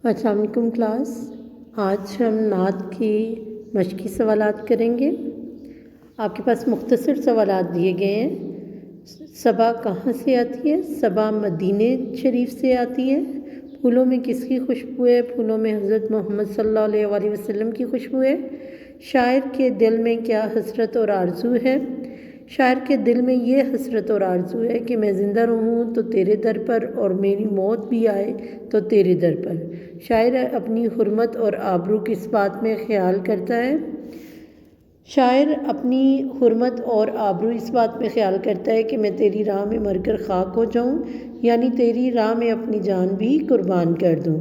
السلام علیکم کلاس، آج ہم نعت کی مشقی سوالات کریں گے۔ آپ کے پاس مختصر سوالات دیے گئے ہیں۔ صبا کہاں سے آتی ہے؟ صبا مدینہ شریف سے آتی ہے۔ پھولوں میں کس کی خوشبو ہے؟ پھولوں میں حضرت محمد صلی اللہ علیہ وآلہ وسلم کی خوشبو ہے۔ شاعر کے دل میں کیا حسرت اور آرزو ہے؟ شاعر کے دل میں یہ حسرت اور آرزو ہے کہ میں زندہ رہوں تو تیرے در پر، اور میری موت بھی آئے تو تیرے در پر۔ شاعر اپنی حرمت اور آبرو کس بات میں خیال کرتا ہے؟ شاعر اپنی حرمت اور آبرو اس بات میں خیال کرتا ہے کہ میں تیری راہ میں مر کر خاک ہو جاؤں، یعنی تیری راہ میں اپنی جان بھی قربان کر دوں۔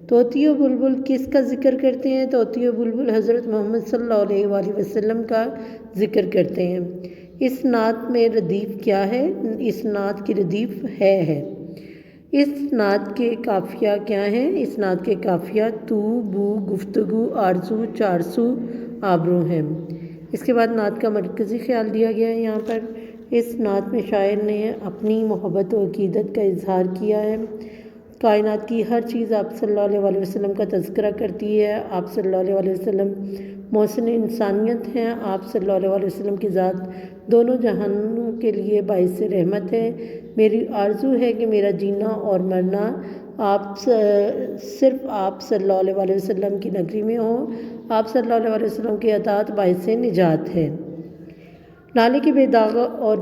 طوطی و بلبل کس کا ذکر کرتے ہیں؟ طوطی و بلبل حضرت محمد صلی اللہ علیہ وآلہ وسلم کا ذکر کرتے ہیں۔ اس نعت میں ردیف کیا ہے؟ اس نعت کی ردیف ہے۔ اس نعت کے قافیہ کیا ہیں؟ اس نعت کے قافیہ تو، بو، گفتگو، آرزو، چارسو، آبرو ہیں۔ اس کے بعد نعت کا مرکزی خیال دیا گیا ہے یہاں پر۔ اس نعت میں شاعر نے اپنی محبت و عقیدت کا اظہار کیا ہے۔ کائنات کی ہر چیز آپ صلی اللہ علیہ وآلہ وسلم کا تذکرہ کرتی ہے۔ آپ صلی اللہ علیہ وآلہ وسلم محسن انسانیت ہیں۔ آپ صلی اللہ علیہ وآلہ وسلم کی ذات دونوں جہانوں کے لیے باعث رحمت ہے۔ میری آرزو ہے کہ میرا جینا اور مرنا صرف آپ صلی اللہ علیہ وآلہ وسلم کی نگری میں ہو۔ آپ صلی اللہ علیہ وآلہ وسلم کی اطاعت باعث نجات ہے۔ لالے کے بے داغ اور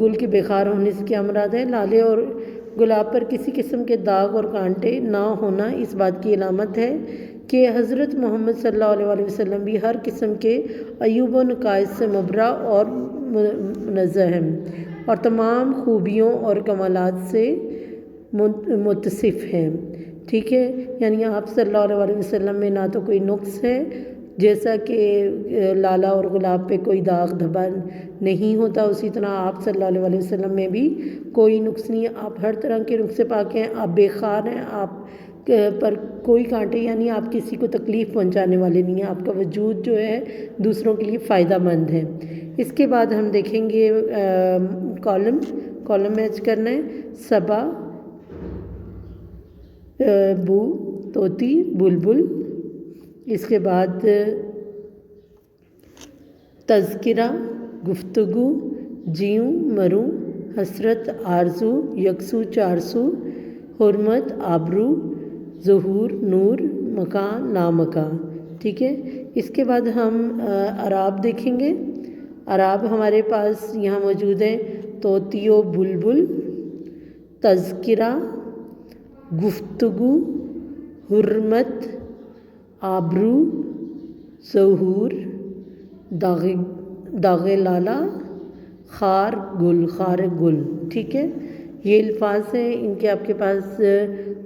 گل کے بے خار ہونے سے کیا مراد ہے؟ لالے اور گلاب پر کسی قسم کے داغ اور کانٹے نہ ہونا اس بات کی علامت ہے کہ حضرت محمد صلی اللہ علیہ وآلہ وسلم بھی ہر قسم کے عیوب و نقائص سے مبرا اور منزہ ہیں، اور تمام خوبیوں اور کمالات سے متصف ہیں۔ ٹھیک ہے، یعنی آپ صلی اللہ علیہ وآلہ وسلم میں نہ تو کوئی نقص ہے، جیسا کہ لالہ اور گلاب پہ کوئی داغ دھبا نہیں ہوتا، اسی طرح آپ صلی اللہ علیہ وآلہ وسلم میں بھی کوئی نقص نہیں ہے۔ آپ ہر طرح کے نقص سے پاک ہیں، آپ بے خار ہیں، آپ پر کوئی کانٹے، یعنی آپ کسی کو تکلیف پہنچانے والے نہیں ہیں۔ آپ کا وجود جو ہے دوسروں کے لیے فائدہ مند ہے۔ اس کے بعد ہم دیکھیں گے کالم میچ کرنا ہے۔ صبا، بو، طوطی، بلبل۔ اس کے بعد تذکرہ، گفتگو، جیوں، مروں، حسرت، آرزو، یکسو، چارسو، حرمت، آبرو، ظہور، نور، مکان، لامکان۔ ٹھیک ہے، اس کے بعد ہم اعراب دیکھیں گے۔ اعراب ہمارے پاس یہاں موجود ہیں: طوطی و بلبل، تذکرہ، گفتگو، حرمت، آبرو، ظہور، داغ لالہ، خار گل۔ ٹھیک ہے، یہ الفاظ ہیں، ان کے آپ کے پاس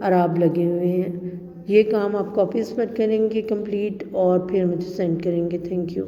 اعراب لگے ہوئے ہیں۔ یہ کام آپ کاپیز پر کریں گے کمپلیٹ، اور پھر مجھے سینڈ کریں گے۔ Thank you.